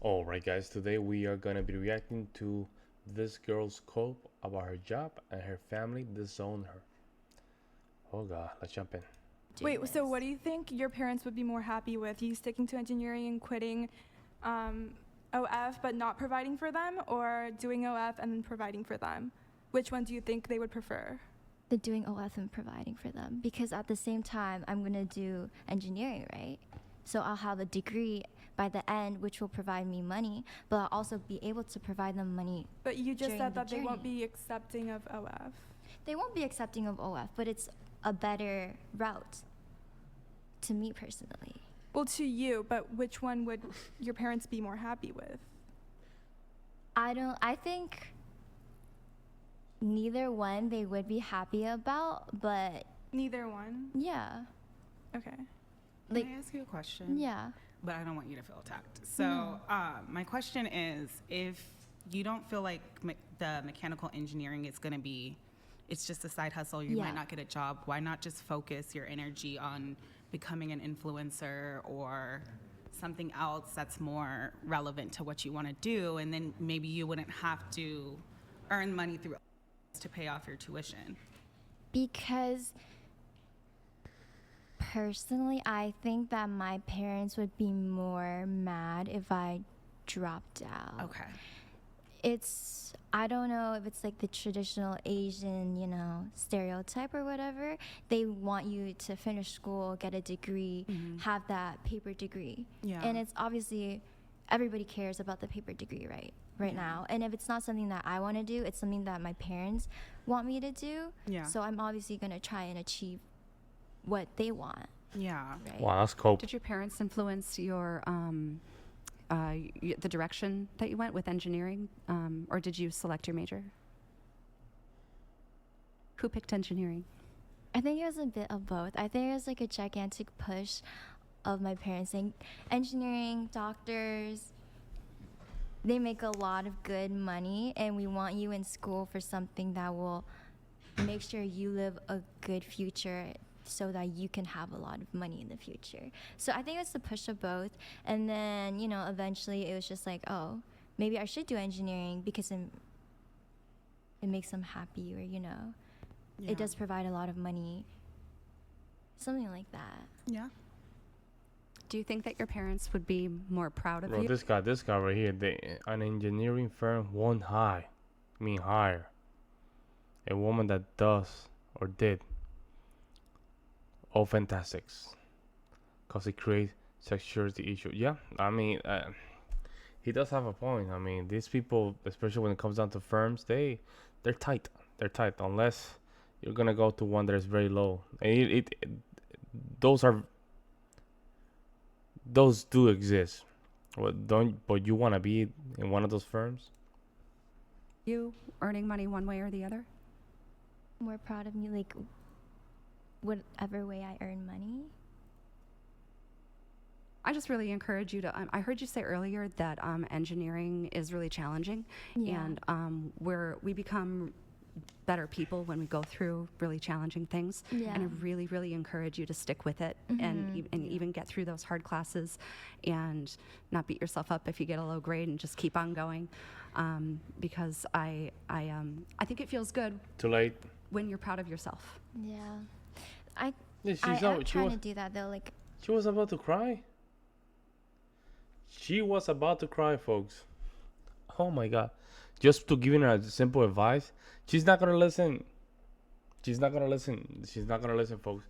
Alright, guys, today we are gonna be reacting to this girl's cope about her job and her family disown her. Oh god, let's jump in. Wait, so what do you think your parents would be more happy with? You sticking to engineering and quitting OF but not providing for them, or doing OF and then providing for them? Which one do you think they would prefer? The doing OF and providing for them, because at the same time I'm gonna do engineering, right? So I'll have a degree by the end which will provide me money, but I'll also be able to provide them money. But you just During said the that they won't journey. be accepting of OF. They won't be accepting of OF, but it's a better route to me personally. Well, to you, but which one would your parents be more happy with? I think neither one they would be happy about, but Neither one. yeah. Okay. Like, Can I ask you a question? yeah. But I don't want you to feel attacked. So my question is, if you don't feel like the mechanical engineering is going to be, it's just a side hustle, you Yeah. might not get a job, why not just focus your energy on becoming an influencer or something else that's more relevant to what you want to do, and then maybe you wouldn't have to earn money through to pay off your tuition? Because personally, I think that my parents would be more mad if I dropped out. Okay. I don't know if it's like the traditional Asian, stereotype or whatever. They want you to finish school, get a degree, have that paper degree. Yeah. And it's obviously everybody cares about the paper degree right now. And if it's not something that I want to do, it's something that my parents want me to do. Yeah. So I'm obviously going to try and achieve what they want. Yeah. Right? Wow, that's cope. Did your parents influence your the direction that you went with engineering, or did you select your major? Who picked engineering? I think it was a bit of both. I think it was like a gigantic push of my parents saying, engineering, doctors, they make a lot of good money, and we want you in school for something that will make sure you live a good future so that you can have a lot of money in the future. So I think it's the push of both. And then, eventually it was just like, oh, maybe I should do engineering because it makes them happy, or, Yeah. it does provide a lot of money. Something like that. Yeah. Do you think that your parents would be more proud of Bro, you? this guy right here, an engineering firm won't hire a woman that does or did all fantastics because it creates security issues. Yeah, I mean, he does have a point. I mean, these people, especially when it comes down to firms, they're tight. They're tight unless you're gonna go to one that is very low. And those do exist. But you wanna be in one of those firms? You earning money one way or the other? More proud of me, like, whatever way I earn money. I just really encourage you to. I heard you say earlier that engineering is really challenging, Yeah. and we become better people when we go through really challenging things. Yeah. And I really, really encourage you to stick with it and even get through those hard classes, and not beat yourself up if you get a low grade, and just keep on going, because I think it feels good Too late. when you're proud of yourself. Yeah. I Yeah, I am trying to do that though, like, She was about to cry. She was about to cry, folks. Oh my god. Just to giving her a simple advice, she's not gonna listen. She's not gonna listen. She's not gonna listen, folks.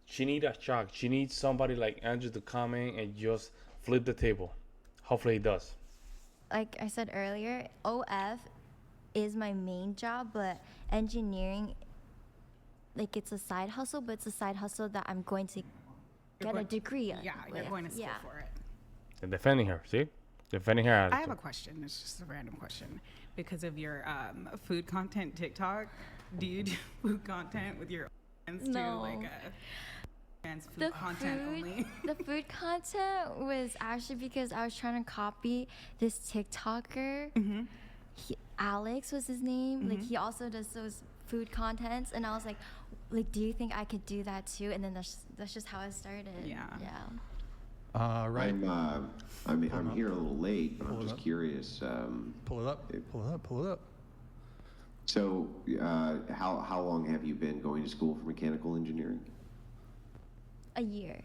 She need a shock. She needs somebody like Andrew to come in and just flip the table. Hopefully he does. like I said earlier, OF is my main job, but engineering, like, it's a side hustle, but it's a side hustle that I'm going to get a going- degree Yeah, you're with. going to school Yeah. for it. And defending her, see? Defending her I have attitude. a question. It's just a random question. Because of your food content TikTok, do you do food content with your friends No. too? Like fans food The content only? the food content was actually because I was trying to copy this TikToker. Alex was his name. Like, he also does those food contents, and I was like, do you think I could do that too? And then that's just how it started. Yeah. Yeah. Right. I'm here a little late, but I'm Pull it just up. curious. Pull it up. Pull it up. Pull it up. So, how long have you been going to school for mechanical engineering? A year.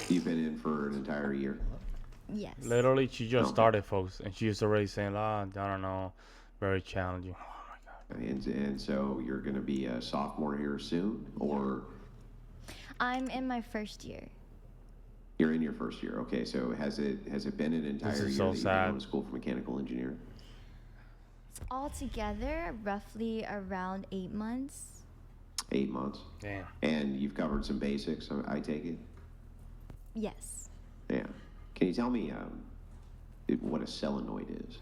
You've been in for an entire year. Yes. Literally, she just Okay. started, folks, and she's already saying, I don't know, very challenging. Oh my God. And so you're going to be a sophomore here soon, or I'm in my first year. you're in your first year? Okay, so has it been an entire is year so that you've been sad. going to school for mechanical engineering? Altogether, roughly around 8 months. 8 months. Damn. And you've covered some basics, I take it? Yes. Yeah. Can you tell me what a solenoid is?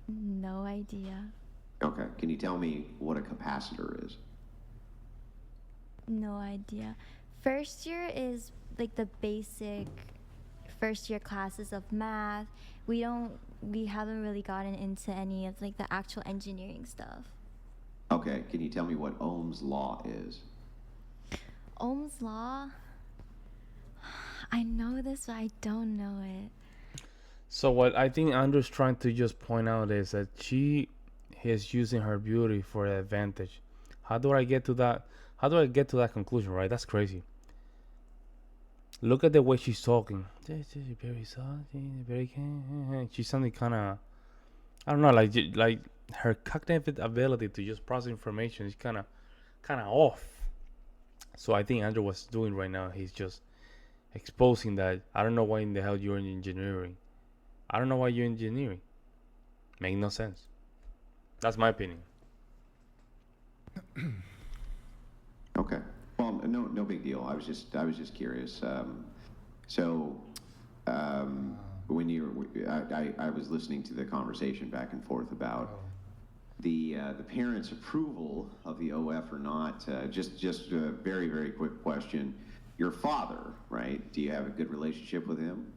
No idea. Okay. Can you tell me what a capacitor is? No idea. First year is like the basic first year classes of math. We haven't really gotten into any of like the actual engineering stuff. Okay. Can you tell me what Ohm's law is? Ohm's law? I know this, but I don't know it. So what I think Andrew's trying to just point out is that she is using her beauty for an advantage. How do I get to that? How do I get to that conclusion? Right? That's crazy. Look at the way she's talking. Very soft, very. She's something kind of, I don't know, like her cognitive ability to just process information is kind of off. So I think Andrew was doing right now. He's just exposing that. I don't know why in the hell you're in engineering. I don't know why you're in engineering. Make no sense. That's my opinion. Okay. Well, no big deal. I was just curious. When I was listening to the conversation back and forth about the parents' approval of the OF or not. Just a very, very quick question. Your father, right? Do you have a good relationship with him?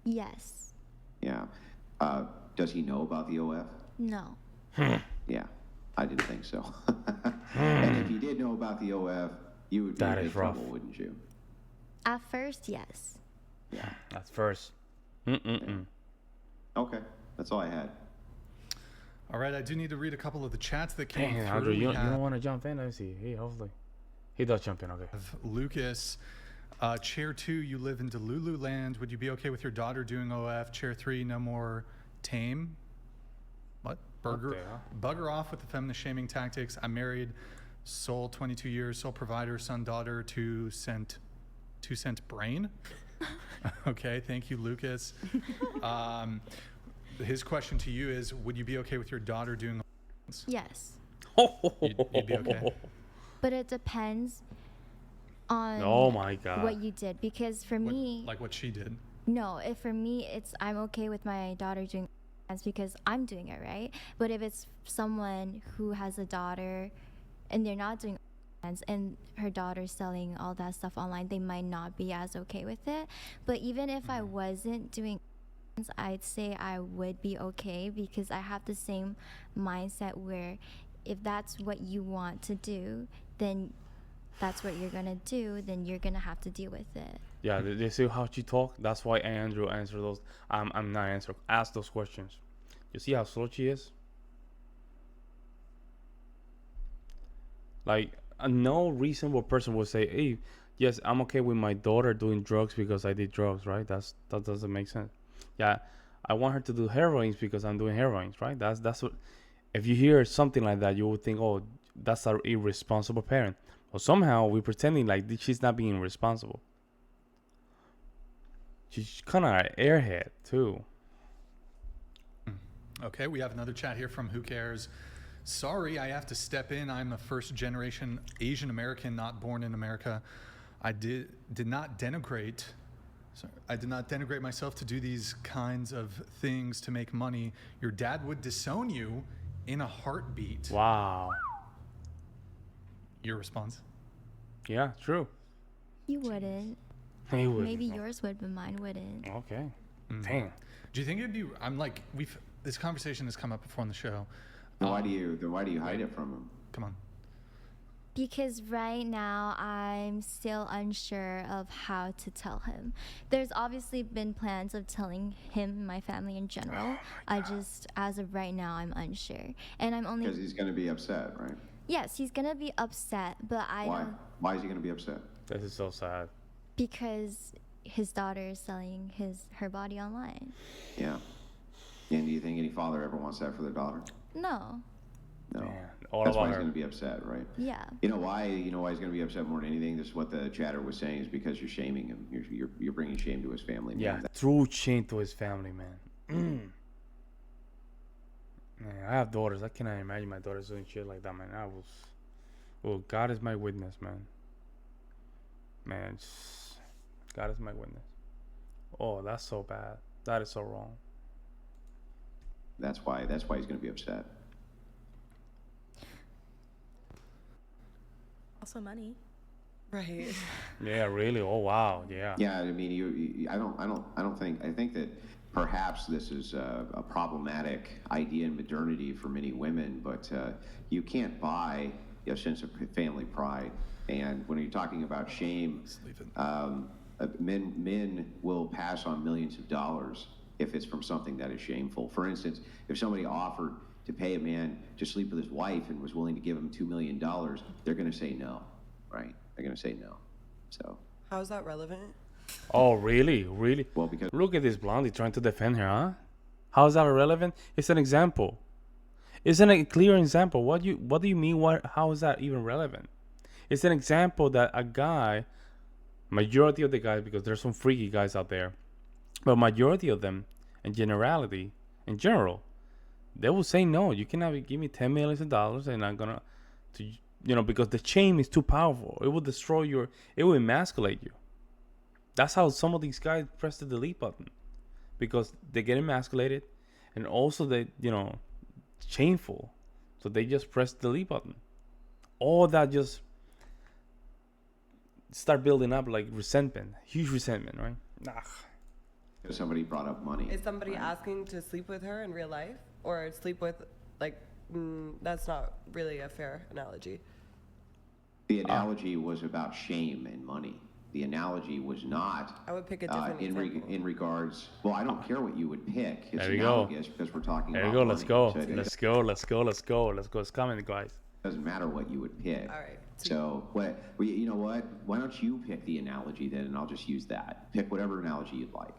Yes. Yeah. Does he know about the OF? No. Yeah, I didn't think so. And if you did know about the OF, you would be in That big is rough. trouble, wouldn't you? At first, yes. Yeah. That's first. Okay, that's all I had. All right, I do need to read a couple of the chats that came Dang, through. Andrew, you We don't want to jump in? Let me see. Hey, hopefully. He does jump in, okay. have Lucas, Chair 2, you live in Delulu land. Would you be okay with your daughter doing OF? Chair 3, no more tame. What? Bugger off with the feminist shaming tactics. I'm married, sole 22 years, sole provider, son, daughter, 2 cent brain. Okay, thank you, Lucas. His question to you is, would you be okay with your daughter doing OF? Yes. You'd be okay? But it depends on Oh my God. what you did. Because for me, Like what she did. no, if for me, I'm okay with my daughter doing OnlyFans because I'm doing it, right? But if it's someone who has a daughter and they're not doing OnlyFans and her daughter's selling all that stuff online, they might not be as okay with it. But even if I wasn't doing OnlyFans, I'd say I would be okay because I have the same mindset where if that's what you want to do, then that's what you're gonna do, then you're gonna have to deal with it. Yeah, they see how she talk. That's why Andrew answered those. I'm not answering. Ask those questions. You see how slow she is? Like, no reasonable person would say, "Hey, yes, I'm okay with my daughter doing drugs because I did drugs." Right? That doesn't make sense. Yeah, I want her to do heroines because I'm doing heroines. Right? That's what. If you hear something like that, you would think, "Oh, that's an irresponsible parent." But somehow we're pretending like she's not being responsible. She's kind of an airhead too. Okay, we have another chat here from Who Cares. Sorry, I have to step in. I'm a first generation Asian American, not born in America. I did not denigrate. Sorry, I did not denigrate myself to do these kinds of things to make money. Your dad would disown you in a heartbeat. Wow. Your response? Yeah, true. You wouldn't. He would. Maybe yours would, but mine wouldn't. Okay. Damn. Do you think it'd be? I'm like, this conversation has come up before on the show. Then why do you hide it from him? Come on. Because right now I'm still unsure of how to tell him. There's obviously been plans of telling him, my family in general. I just, as of right now, I'm unsure. And I'm only. Because he's going to be upset, right? Yes, he's gonna be upset, but I Why? don't. Why is he going to be upset? This is so sad. Because his daughter is selling her body online. Yeah. And do you think any father ever wants that for their daughter? No. No. Man, all That's why about he's her. going to be upset, right? Yeah. You know why? You know why he's going to be upset more than anything? This is what the chatter was saying, is because you're shaming him. You're bringing shame to his family. Man. Yeah, true shame to his family, man. Man, I have daughters. I cannot imagine my daughters doing shit like that, man. Oh, God is my witness, man. Man, God is my witness. Oh, that's so bad. That is so wrong. That's why he's going to be upset. Also money. Right. Yeah, really. Oh, wow. Yeah. Yeah, I mean, I think that perhaps this is a problematic idea in modernity for many women, but you can't buy a sense of family pride. And when you're talking about shame, men will pass on millions of dollars if it's from something that is shameful. For instance, if somebody offered to pay a man to sleep with his wife and was willing to give him $2 million, they're going to say no, right? They're going to say no. So. How is that relevant? Oh, really? Really? Well, because Look at this blondie trying to defend her, huh? How is that irrelevant? It's an example. Isn't it a clear example? What do you mean? How is that even relevant? It's an example that a guy, majority of the guys, because there's some freaky guys out there, but majority of them, in general, they will say no. You cannot give me $10 million, and I'm gonna, because the shame is too powerful. It will destroy it will emasculate you. That's how some of these guys press the delete button, because they get emasculated, and also they, shameful. So they just press the delete button. All that just start building up like resentment, huge resentment, right? somebody brought up money. Is somebody right? asking to sleep with her in real life? Or sleep with, that's not really a fair analogy. The analogy was about shame and money. The analogy was not. I would pick a different example. in regards. Well, I don't care what you would pick. It's There we go. analogous because we're talking There about you go. money. Let's go. So Let's go. Let's go. Let's go. Let's go. It's coming, guys. It doesn't matter what you would pick. All right. So you know what? Why don't you pick the analogy then, and I'll just use that. Pick whatever analogy you'd like.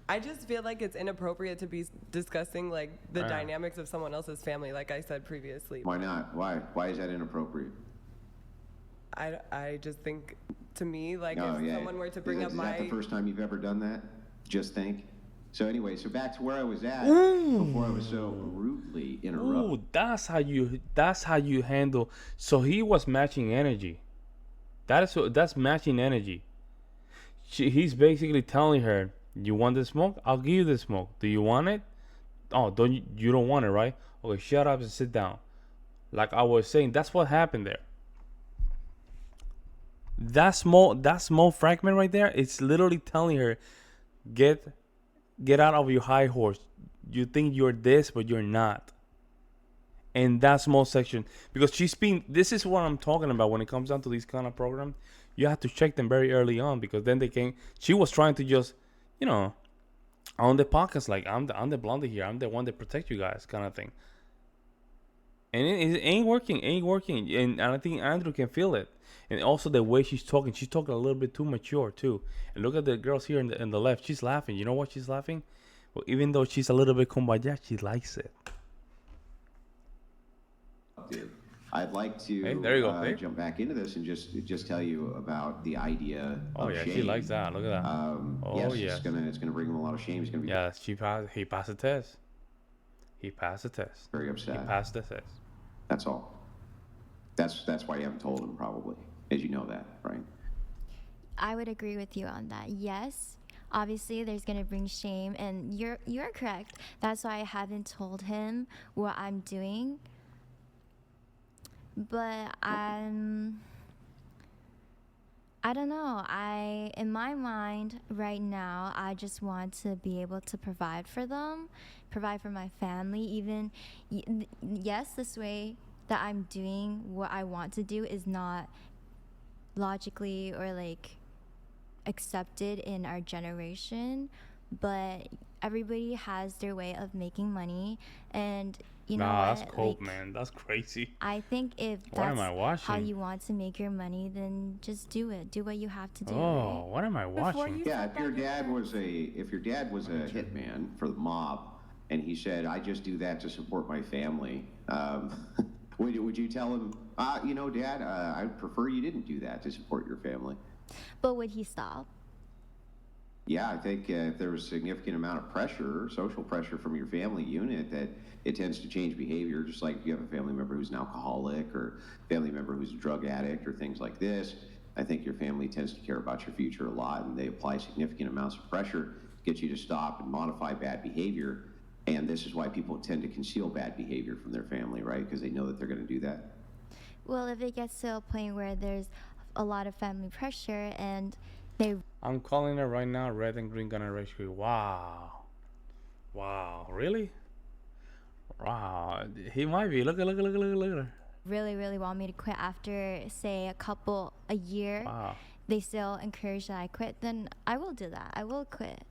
I just feel like it's inappropriate to be discussing like the dynamics of someone else's family, like I said previously. Why not? Why is that inappropriate? I just think, to me, like Oh, if someone were to bring up is that the my first time you've ever done that? Just think. So anyway, so back to where I was at before I was so rudely interrupted. Ooh, that's how you handle. So he was matching energy. That's matching energy. He's basically telling her, "You want the smoke? I'll give you the smoke. Do you want it? Oh, you don't want it, right? Okay, shut up and sit down." Like I was saying, that's what happened there. That small fragment right there, it's literally telling her, get out of your high horse. You think you're this, but you're not. And that small section, because this is what I'm talking about when it comes down to these kind of programs. You have to check them very early on, because then she was trying to just, on the podcast, like, I'm the blondie here. I'm the one that protect you guys, kind of thing. And it ain't working. And I think Andrew can feel it. And also the way she's talking a little bit too mature too. And look at the girls here in the left. She's laughing. You know what she's laughing? Well, even though she's a little bit kumbaya, she likes it. I'd like to there you go. jump back into this and just tell you about the idea Oh of yeah, shame. she likes that. Look at that. Yes, it's gonna bring him a lot of shame. He's gonna be he passed the test. He passed the test. very upset. He passed the test. That's all. That's why you haven't told him, probably, as you know that, right? I would agree with you on that. Yes, obviously there's gonna bring shame, and you're correct. That's why I haven't told him what I'm doing. But I don't know. In my mind right now, I just want to be able to provide for them, provide for my family. Even yes, this way that I'm doing what I want to do is not logically or like accepted in our generation, but everybody has their way of making money, and you know Nah, what? that's cold, Like, man. That's crazy. I think if What am that's I how watching? you want to make your money, then just do it. Do what you have to do. Oh, Right? what am I Before watching? you Yeah, said if your that, dad was a hitman for the mob, and he said, "I just do that to support my family," would you tell him, you know, Dad, I'd prefer you didn't do that to support your family? But would he stop? Yeah, I think if there was a significant amount of pressure, social pressure from your family unit, that it tends to change behavior, just like you have a family member who's an alcoholic or family member who's a drug addict or things like this. I think your family tends to care about your future a lot, and they apply significant amounts of pressure to get you to stop and modify bad behavior. And this is why people tend to conceal bad behavior from their family, right? Because they know that they're going to do that. Well, if it gets to a point where there's a lot of family pressure and they I'm calling it right now. Red and green gonna rescue. Wow. Wow. Really? Wow. He might be. Look at her. really, really want me to quit after, say, a year, Wow. they still encourage that I quit, then I will do that. I will quit.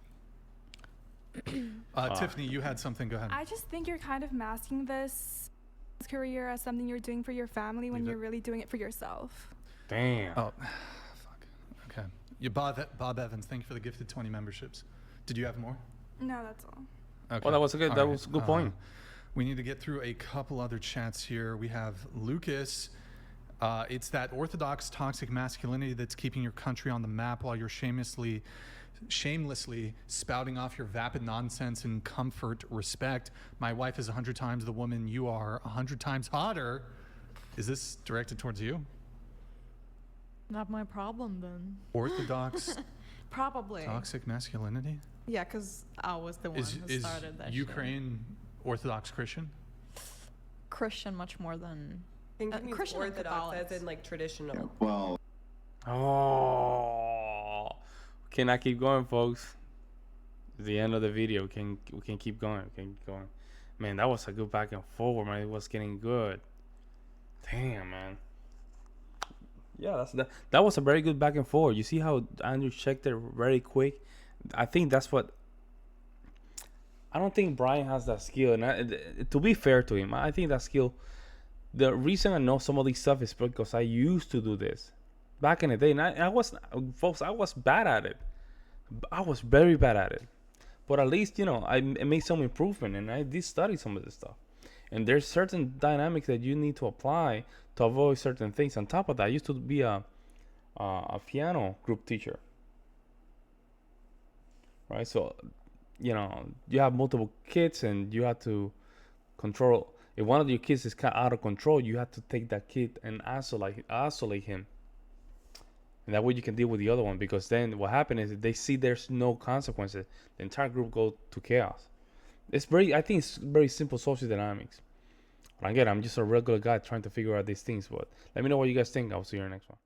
Tiffany, you had something. Go ahead. I just think you're kind of masking this career as something you're doing for your family when Leave it. you're really doing it for yourself. Damn. Oh, fuck. Okay. Bob Evans, thank you for the gifted 20 memberships. Did you have more? No, that's all. Okay. Well, that was a good. All That right. was a good point. We need to get through a couple other chats here. We have Lucas. It's that orthodox toxic masculinity that's keeping your country on the map while you're shamelessly spouting off your vapid nonsense and comfort respect. My wife is 100 times the woman you are, 100 times hotter. Is this directed towards you? Not my problem then. Orthodox Probably. toxic masculinity? Yeah, because I was the one who Is started that shit. Ukraine Orthodox Christian? Christian much more than... I think it means Christian and Orthodox, Catholics. as in like traditional. Yeah, well, Oh. Can I keep going, folks? It's the end of the video. We can keep going. We can keep going. Man, that was a good back and forth, man. It was getting good. Damn, man. Yeah, that was a very good back and forth. You see how Andrew checked it very quick? I think that's what. I don't think Brian has that skill, and to be fair to him, I think that skill. The reason I know some of this stuff is because I used to do this back in the day, and I was, folks, I was bad at it. I was very bad at it, but at least I made some improvement, and I did study some of this stuff. And there's certain dynamics that you need to apply to avoid certain things. On top of that, I used to be a piano group teacher, right? So, you have multiple kids, and you have to control. If one of your kids is kind of out of control, you have to take that kid and isolate him, and that way you can deal with the other one. Because then what happens is if they see there's no consequences, the entire group go to chaos. I think it's very simple social dynamics. But again, I'm just a regular guy trying to figure out these things. But let me know what you guys think. I'll see you in the next one.